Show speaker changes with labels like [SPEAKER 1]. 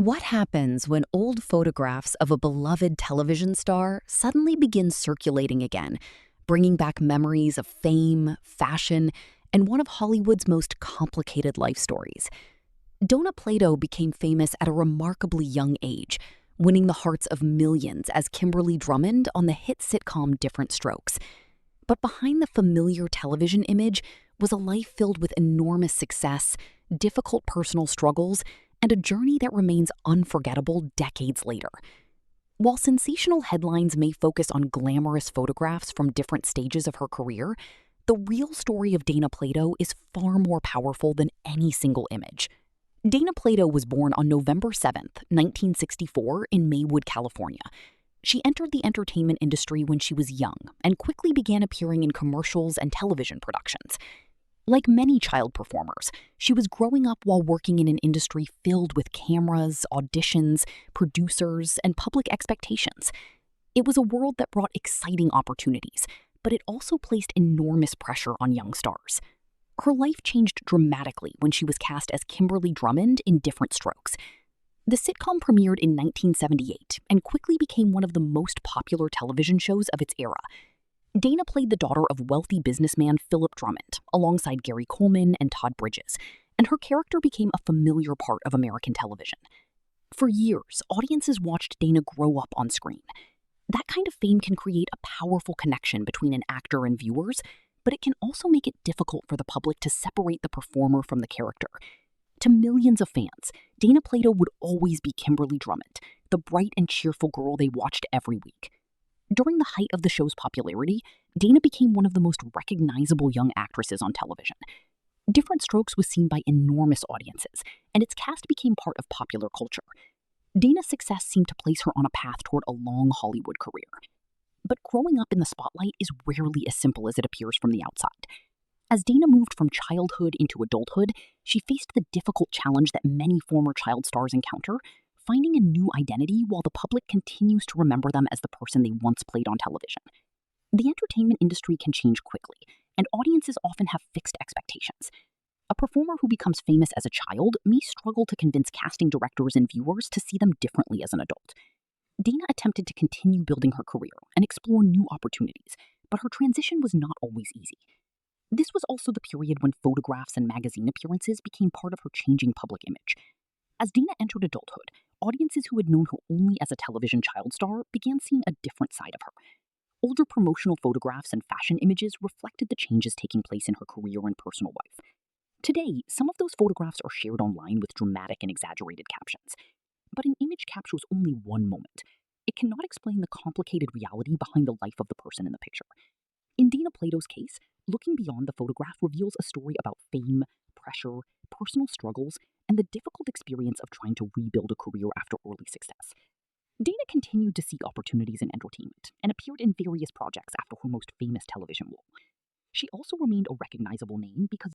[SPEAKER 1] What happens when old photographs of a beloved television star suddenly begin circulating again, bringing back memories of fame, fashion, and one of Hollywood's most complicated life stories? Dana Plato became famous at a remarkably young age, winning the hearts of millions as Kimberly Drummond on the hit sitcom Different Strokes. But behind the familiar television image was a life filled with enormous success, difficult personal struggles, and a journey that remains unforgettable decades later. While sensational headlines may focus on glamorous photographs from different stages of her career, the real story of Dana Plato is far more powerful than any single image. Dana Plato was born on November 7th, 1964, in Maywood, California. She entered the entertainment industry when she was young and quickly began appearing in commercials and television productions. Like many child performers, she was growing up while working in an industry filled with cameras, auditions, producers, and public expectations. It was a world that brought exciting opportunities, but it also placed enormous pressure on young stars. Her life changed dramatically when she was cast as Kimberly Drummond in Different Strokes. The sitcom premiered in 1978 and quickly became one of the most popular television shows of its era. Dana played the daughter of wealthy businessman Philip Drummond, alongside Gary Coleman and Todd Bridges, and her character became a familiar part of American television. For years, audiences watched Dana grow up on screen. That kind of fame can create a powerful connection between an actor and viewers, but it can also make it difficult for the public to separate the performer from the character. To millions of fans, Dana Plato would always be Kimberly Drummond, the bright and cheerful girl they watched every week. During the height of the show's popularity, Dana became one of the most recognizable young actresses on television. Different Strokes was seen by enormous audiences, and its cast became part of popular culture. Dana's success seemed to place her on a path toward a long Hollywood career. But growing up in the spotlight is rarely as simple as it appears from the outside. As Dana moved from childhood into adulthood, she faced the difficult challenge that many former child stars encounter: finding a new identity while the public continues to remember them as the person they once played on television. The entertainment industry can change quickly, and audiences often have fixed expectations. A performer who becomes famous as a child may struggle to convince casting directors and viewers to see them differently as an adult. Dana attempted to continue building her career and explore new opportunities, but her transition was not always easy. This was also the period when photographs and magazine appearances became part of her changing public image. As Dana entered adulthood, audiences who had known her only as a television child star began seeing a different side of her. Older promotional photographs and fashion images reflected the changes taking place in her career and personal life. Today, some of those photographs are shared online with dramatic and exaggerated captions. But an image captures only one moment. It cannot explain the complicated reality behind the life of the person in the picture. In Dana Plato's case, looking beyond the photograph reveals a story about fame, pressure, personal struggles, and the difficult experience of trying to rebuild a career after early success. Dana continued to seek opportunities in entertainment and appeared in various projects after her most famous television role. She also remained a recognizable name because